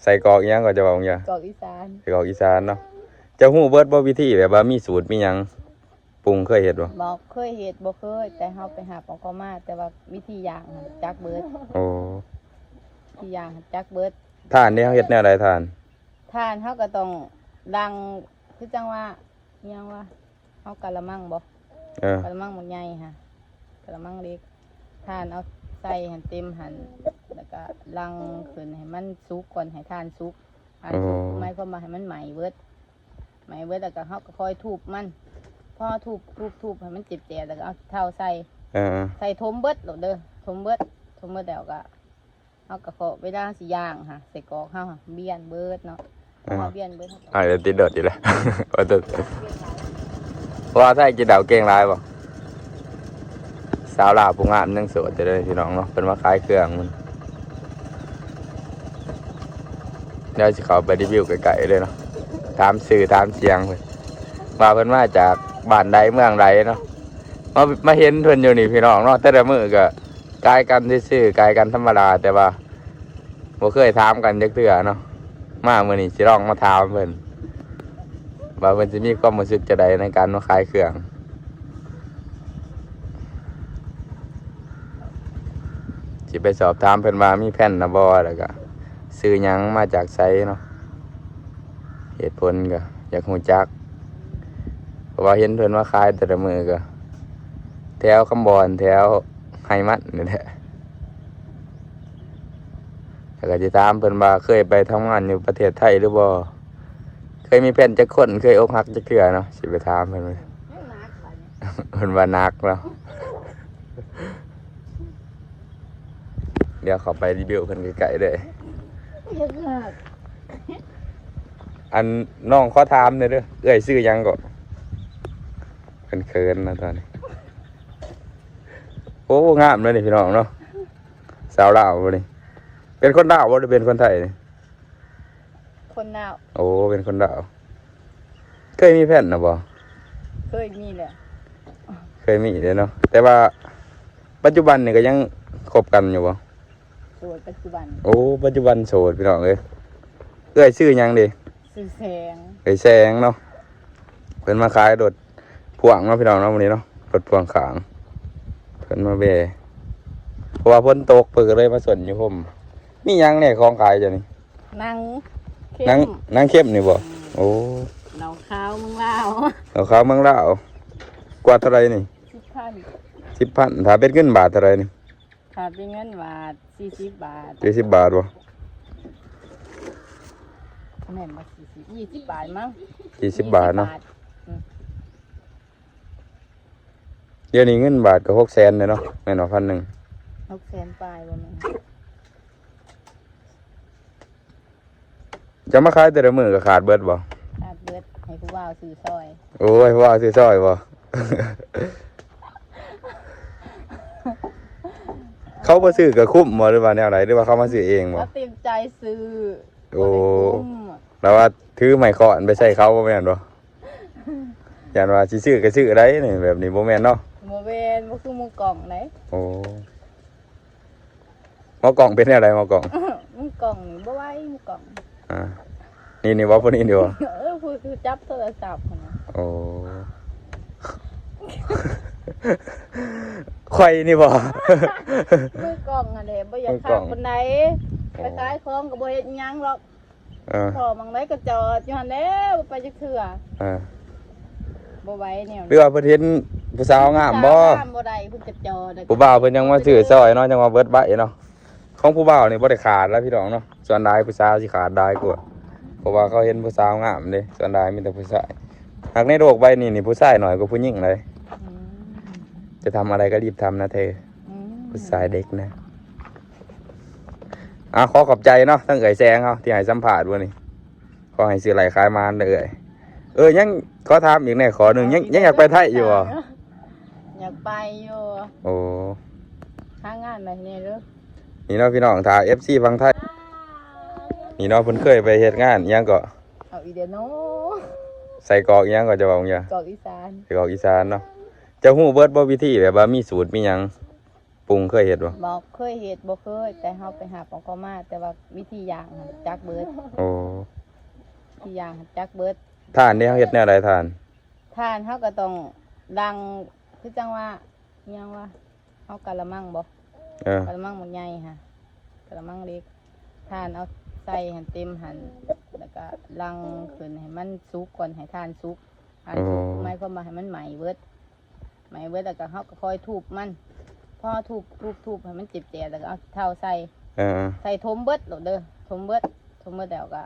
ใส่กรอกอีหยังก็จะบอกอย่าก รอกอีสาน ใส่กรอกอีสานเนาะเจ้าฮู้เบิดบ่วิธีแบบว่ามีสูตรมีหยังปรุงเคยเฮ็ดบ่บอกเคยเฮ็ดบ่เคยแต่เฮาไปหาปอกก็มาแต่ว่าวิธีย่างจักเบิด โอ้ วิธีย่างจักเบิด ทานนี่เฮาเฮ็ดแนวใดทาน ทานเฮาก็ต้องดังคือจังว่าอิหยังว่าเฮากะละมังบ่ กะละมังมันใหญ่ค่ะกะละมังเล็กทานเอาใส่หั่นเต็มหั่นแล้วก็ลังขึ้นให้มันสุกก่อนให้ทานสุกทานสุกหมายความว่าให้มันไหม้เบิดแล้วก็เฮาก็ค่อยทุบมันพอทุบให้มันเจ็บๆแล้วก็เอาเท้าใส่ใส่ทมเบิดโลดเด้อทมเบิดแล้วก็เฮาก็ขอเวลาสิย่างค่ะใส่กรอกเฮาค่ะเบี้ยนเบิดเนาะพอเบี้ยนเบิด เดี๋ยวติดเดอดอีกแล้วว่าถ้ากินดาวเก่งหลายบ่สาวลาวผู้งามยังโสดจะได้พี่น้องเนาะเพิ่นมาขายเครื่องมันเดี๋ยวสิเข้าไปรีวิวไกลๆเลยเนาะตามสื่อตามเสียงเพิ่นว่าเพิ่นมาจากบ้านใดเมืองใดเนาะมาเห็นเพิ่นอยู่นี่พี่น้องเนาะแต่ละมื้อก็กายกันซื่อๆกายกันธรรมดาแต่ว่าบ่เคยถามกันจักเทื่อเนาะมามื้อนี้สิลองมาถามเพิ่นว่าเพิ่นสิมีความรู้สึกจังไดในการมาขายเครื่องสิไปสอบถามเพิ่นว่ามีแผ่นนะบ่แล้วก็ซื้อหยังมาจากไสเนาะเหตุผลก็อยากรู้จักเพราะว่าเห็นเพิ่นว่าขายแต่ละมื้อก็แถวคำบอนแถวไฮมัดนี่แหละแล้วก็สิถามเพิ่นว่าเคยไปทำงานอยู่ประเทศไทยหรือบ่เคยมีแผ่นจักคนเคยอกหักจักเทื่อเนาะสิไปถามเพิ่นว่าเพิ่นว่านักแล้วเดี๋ยวขอไปรีวิวเพิ่นใกล้ๆเลยอันน้องขอถามหน่อยเด้อเอ้ยชื่อหยังก็เขินๆนะตอนนี้โอ้งามเลยนี่พี่น้องเนาะสาวลาวบ่นี่เป็นคนลาวบ่หรือเป็นคนไทยนี่คนลาวโอ้เป็นคนลาวเคยมีแผ่นนะบ่เคยมีแหละเคยมีเด้เนาะแต่ว่าปัจจุบันนี่ก็ยังคบกันอยู่บ่โสดปัจจุบันโอ้ปัจจุบันโสดพี่น้องเอ้ยเอ้ยชื่อหยังดิชื่อแสงเอ้ยแสงเนาะเพิ่นมาขายรถพ่วงเนาะพี่น้องเนาะมื้อนี้เนาะรถพ่วงข้างเพิ่นมาแบเพราะว่าฝนตกเพิ่นก็เลยมาสนอยู่ผมมีหยังเนี่ยของขายจ้ะนี่นางเข้มนี่บ่โอ้เหล่าขาวเมืองลาว เหล่าขาวเมืองลาวกว่าเท่าไหร่นี่ 10,000ถ้าเป็นเงินบาทเท่าไหร่นี่ถ้าเป็นเงินบาท40 บาท40 บาทบ่แม่นบ่20 บาทมั้ง20 บาทเนาะเดี๋ยวนี้เงินบาทก็600,000เลยเนาะแม่นบ่1,000 600,000ปลายบ่แม่นจะมาขายแต่ละมื้อก็ขาดเบิดบ่ขาดเบิดให้ผู้บ่าวซื้อซอยโอ้ยผู้บ่าวซื้อซอยบ่ เขามาซื้อกับคุ้มบ่หรือว่าแนวไหนหรือว่าเขามาซื้อเองบ่เขาเต็มใจซื้อโอ้แล้วว่าถือไม้ค้อนไปใส่เขาบ่แม่นบ่ย่านว่าสิซื้อก็ซื้อได้นี่แบบนี้บ่แม่นเนาะบ่แม่นบ่คือหมู่กล่องไหนโอ้หม้อกล่องเป็นแนวใดหม้อกล่องหมู่กล่องนี่บ่ไหวหมู่กล่องนี่บ่พวกนี้นี่บ่ผู้จับโทรศัพท์หั่นน่ะโอ้ข่อยนี่บ่มือกล่องอันนี้บ่อยากข้ามปานใดไปขายของก็บ่เฮ็ดหยังหรอกพอมังไดก็จอดอยู่หั่นแหละบ่ไปจักเทื่อบ่ไหวแนวหรือว่าเพิ่นเห็นผู้สาวงามบ่บ่ได้เพิ่นก็จอดผู้บ่าวเพิ่นยังมาซื้อซอยเนาะจังว่าเบิดใบเนาะของผู้บ่าวนี่บ่ได้ขาดแล้วพี่น้องเนาะส่วนใดผู้สาวสิขาดได้กว่าเพราะว่าเขาเห็นผู้สาวงามเด้ส่วนใดมีแต่ผู้ชายหากในโลกใบนี้นี่ผู้ชายน้อยกว่าผู้หญิงเลยจะทำอะไรก็รีบทำนะเธอผู้ชายเด็กนะขอขอบใจเนาะทั้งเอ๋ยแซงเขาที่ให้สัมภาษณ์วันนี้ขอให้ซื้อไหลขายมาเลยยังขอถามอีกแน่ขอหนึ่งยังอยากไปไทยอยู่อยากไปอยู่โอ้หางานแบบนี้เด้อนี่เนาะพี่น้องถ่าย FC ฟังไทยนี่เนาะเพิ่นเคยไปเฮ็ดงานยังก็เอาอีเดียโนใส่กรอกยังก็จะบอกอย่างกรอกอีสานใส่กรอกอีสานเนาะจะฮู้เบิดบ่วิธีแบบว่ามีสูตรมีหยัง ปรุงเคยเฮ็ดบ่ บ่เคยเฮ็ดบ่เคยแต่เฮาไปหาของเขามาแต่ว่าวิธีย่างหั่นจักเบิด โอ้ วิธีย่างหั่นจักเบิด ทานนี่เฮาเฮ็ดแนวใดทาน ทานเฮาก็ต้องดังคือจังว่าอิหยังว่าเฮากะละมังบ่ เออก ะละมังหมดใหญ่ค่ะกะละมังเล็กทานเอาใส่หั่นเต็มหั่นแล้วก็ลังขึ้นให้มันสุกก่อนให้ทานสุกทานสุกหมายความว่าให้มันไหม้เบิดแล้วก็เฮาก็ค่อยทุบมันพอทุบให้มันเจ็บๆแล้วก็เอาเท้าใส่ เออ ใส่ทมเบิดโหลดเด้อทมเบิดแล้วก็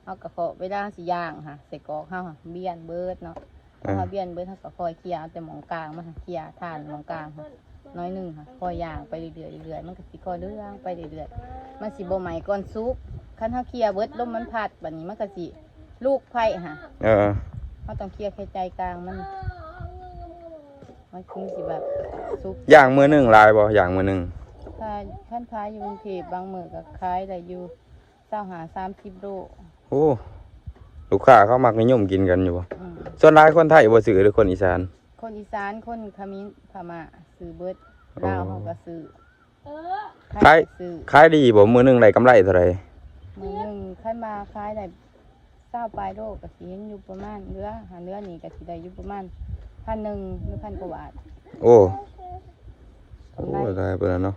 เฮาก็ขอเวลาสิย่างค่ะใส่กรอกเฮาค่ะเบี้ยนเบิดเนาะพอเฮาเบี้ยนเบิดเฮาก็ค่อยเคี่ยวเอาแต่หมองกลางมาค่ะเคี่ยวทานหมองกลางค่ะน้อยหนึงค่ะค่อยย่างไปเรื่อยๆมันก็สิค่อยเรื่องไปเรื่อยๆมันสิบ่ไหม้ก่อนสุกคันเฮาเคี่ยวเบิดลมมันพัดบัดนี้มันก็สิลูกไผ่ค่ะ เออ เฮาต้องเคี่ยวแค่ใจกลางมันคงสิแบบสุก ย่างมื้อหนึงหลายบ่ย่างมื้อหนึง ถ้าท่านขายอยู่กรุงเทพบางมื้อก็ขายได้อยู่25-30 โล โอ้ลูกค้าเขามักนิยมกินกันอยู่บ่ อืม ส่วนหลายคนไทยบ่ซื้อหรือคนอีสาน คนอีสานคนเขมิ้นพม่าซื้อเบิด อ๋อ ลาวเขาก็ซื้อ ขาย ก็ซื้อ ขายดีบ่มื้อหนึงได้กำไรเท่าไหร่ มื้อหนึงคันมาขายได้20ปลายโลก็สิเห็นอยู่ประมาณเนื้อนี่ก็สิได้อยู่ประมาณ1,000หรือ1,000กว่าบาท โอ้โอ้ได้เบิ่นเนาะ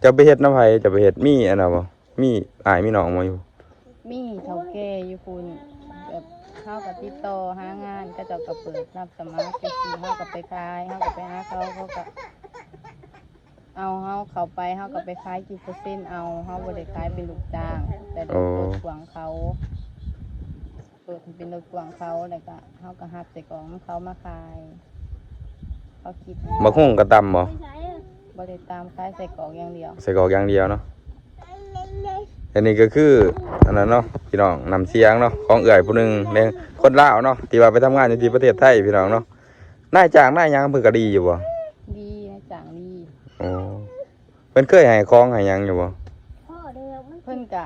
จะไปเฮ็ดน้ำไผจะไปเฮ็ดมีอันน่ะบ่มีอ้ายมีน้องมาอยู่ มีเฒ่าแก่อยู่พุ่นแบบเฮาก็ติดต่อหางานก็เจ้าก็เปิดรับสมัครจังซี่เฮาก็ไปขายเฮาก็ไปหาเขาก็เอาเฮาเข้าไปเฮาก็ไปขายกี่เปอร์เซ็นต์เอาเฮาบ่ได้ขายเป็นลูกจ้าง แต่รถขวางเขาเปิดเป็นรถขวางเขาแล้วก็เฮาก็หับใส่กล่องเขามาขายเขาคิด บักหุ่งกระตำบ่ บ่ได้ตามขายใส่กล่องอย่างเดียว ใส่กรอกอย่างเดียวเนาะอันนี้ก็คืออันนั้นเนาะพี่น้องนำเสียงเนาะของเอื่อยผู้หนึงในคนลาวเนาะที่ว่าไปทำงานอยู่ที่ประเทศไทยพี่น้องเนาะนายจ้างนายหยังเพิ่นก็ดีอยู่บ่ ดีนะจังดี โอ้เพิ่นเคยให้ของให้หยังอยู่บ่ เพิ่นก็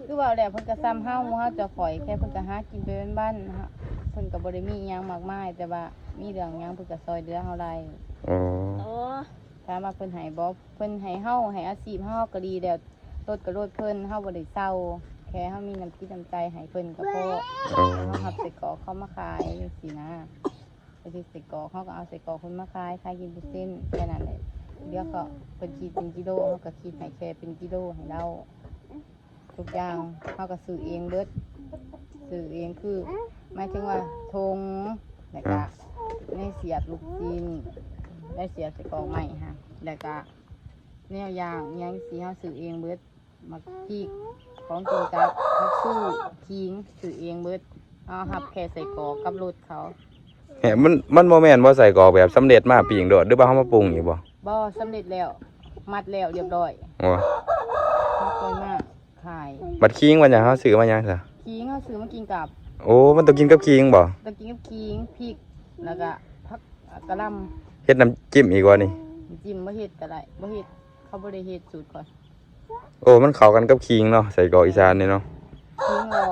คือว่าแล้วเพิ่นก็ซ้ำเฮาจะข่อยแค่เพิ่นก็หากินไปบ้านๆนะฮะเพิ่นก็บ่ได้มีอิหยังมากมายแต่ว่ามีเรื่องหยังเพิ่นก็ซอยเหลือเฮาได้ โอ้ ถามว่าเพิ่นให้บ่เพิ่นให้เฮาให้อาชีพเฮาก็ดีแล้วรถก็รถเพิ่นเฮาบ่ได้เศร้าแค่เฮามีน้ำจิตน้ำใจให้เพิ่นก็พอ โอ้ เฮาหับใส่กรอกเขามาขายจังซี่นะไปที่ใส่กรอกเฮาก็เอาใส่กรอกเพิ่นมาขายกินเป็นเส้นแค่นั้นแหละเดี๋ยวก็เพิ่นคิดเป็นกิโลเฮาก็คิดให้แค่เป็นกิโลให้เราทุกอย่างเฮาก็ซื้อเองเบิดซื้อเองคือหมายถึงว่าธงแล้วก็ในเสียบลูกชิ้นได้เสียบใส่กรอกใหม่ค่ะแล้วก็แนวอย่างอิหยังสิเฮาซื้อเองเบิดมักพริกของกินกับผักสู้ขิงซื้อเองเบิดเอาหับแค่ใส่กรอกกับรถเขา แหมมันบ่แม่นบ่ใส่กรอกแบบสำเร็จมาปิ้งโดดหรือว่าเฮามาปรุงอีกบ่ บ่สำเร็จแล้วมัดแล้วเรียบร้อย โอ้ เขาเคยมาขาย บัดคิงว่าหยังเฮาซื้อมาหยังซะ ขิงเขาซื้อมากินกับ โอ้มันต้องกินกับคิงบ่ ตะกินกับขิงพริกแล้วก็ผักกะหล่ เฮ็ดน้ำจิ้มอีกว่านี่ ำจิ้มบ่เฮ็ดก็ได้บ่เฮ็ดเขาบ่ได้เฮ็ดสูตรก่อน โอ้มันเข้ากันกับคิงเนาะใส่กรอกอีสานนี่เนาะ ขิงรอ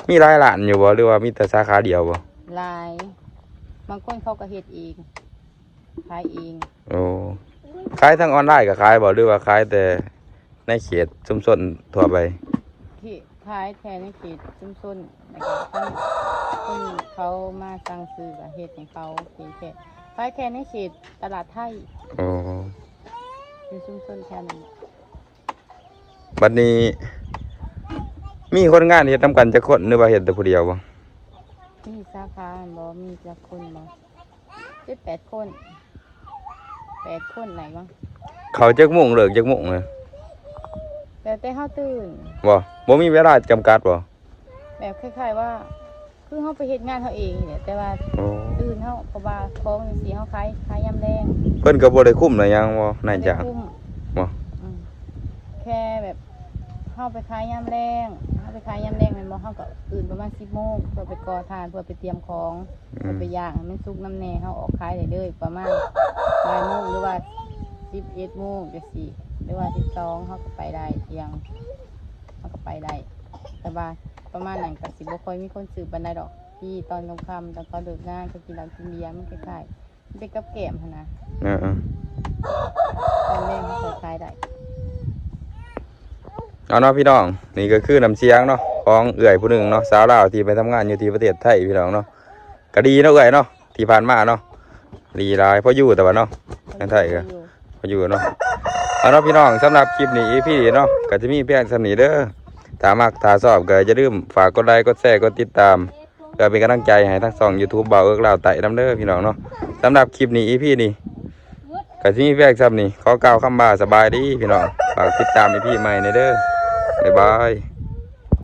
มีหลายร้านอยู่บ่หรือว่ามีแต่สาขาเดียวบ่ หลายบางคนเขาก็เฮ็ดเองขายเอง โอ้ขายทางออนไลน์ก็ขายบ่หรือว่าขายแต่ในเขตชุมชนทั่วไป ที่ขายแทนในเขตชุมชนแล้วก็ท่านคนเขามาสั่งซื้อก็เฮ็ดให้เขาแค่ขายแค่ในเขตตลาดไทย โอ้ อยู่ชุมชนแค่นั้น บัดนี้ มีคนงานเฮ็ดนํกันจักคนหรือว่าเฮ็ดแต่ผู้เดียวบ่ มีสาขาบ่มีจักคนบ่7-8 คน8 คนไหนบ้าง เขาจักโมงเลิกจักโมงเลย แต่เฮาตื่น บ่มีเวลาจำกัดบ่ แบบคล้ายๆว่า คือเฮาไปเฮ็ดงานเฮาเองนี่แหละแต่ว่า โอ้ ตื่นเฮาเพราะว่าของจังซี่เฮาขายยามแรง เพิ่นก็บ่ได้คุ้มหรือหยังบ่นายจ้าง บ่ได้คุ้ม บ่ อืมแค่แบบเฮาไปขายยามแรงเฮาไปขายยามแรงแม่นบ่เฮาก็ตื่นประมาณ 10 โมงเพื่อไปก่อทานเพื่อไปเตรียมของเพื่อไปย่างให้มันสุกน้ำแน่เฮาออกขายได้เลยประมาณบ่ายโมงหรือว่า11 โมงจังซี่หรือว่า12เฮาก็ไปได้เที่ยงเฮาก็ไปได้แต่ว่าประมาณนั้นก็สิบ่ค่อยมีคนซื้อปานใดดอกที่ตอนค่ำๆตอนเขาเลิกงานเขากินเหล้ากินเบียร์มันคล้ายๆมันเป็นกับแกล้มหั่นนะ เออ ตอนแรกเขาขายได้ เอาเนาะพี่น้องนี่ก็คือน้ำเสียงเนาะของเอื่อยผู้หนึ่งเนาะสาวลาวที่ไปทำงานอยู่ที่ประเทศไทยพี่น้องเนาะก็ดีเนาะเอื่อยเนาะที่ผ่านมาเนาะดีหลายเพราะอยู่แต่ว่าเนาะทางไทยก็พออยู่เนาะเอาเนาะพี่น้องสำหรับคลิปนี้พี่เนาะก็จะมีเพียงสำนี้เด้อถ้ามักถ้าชอบก็อย่าลืมฝากกดไลค์กดแชร์กดติดตามเพื่อเป็นกำลังใจให้ทั้งสอง YouTube บ่าวเอิกลาวไต่น้ำเด้อพี่น้องเนาะสำหรับคลิปนี้พี่นี่ก็จะมีเพียงสำนี้ขอกล่าวคำบ่าสบายดีพี่น้องฝากติดตามพี่ใหม่ในเด้อบ๊ายบาย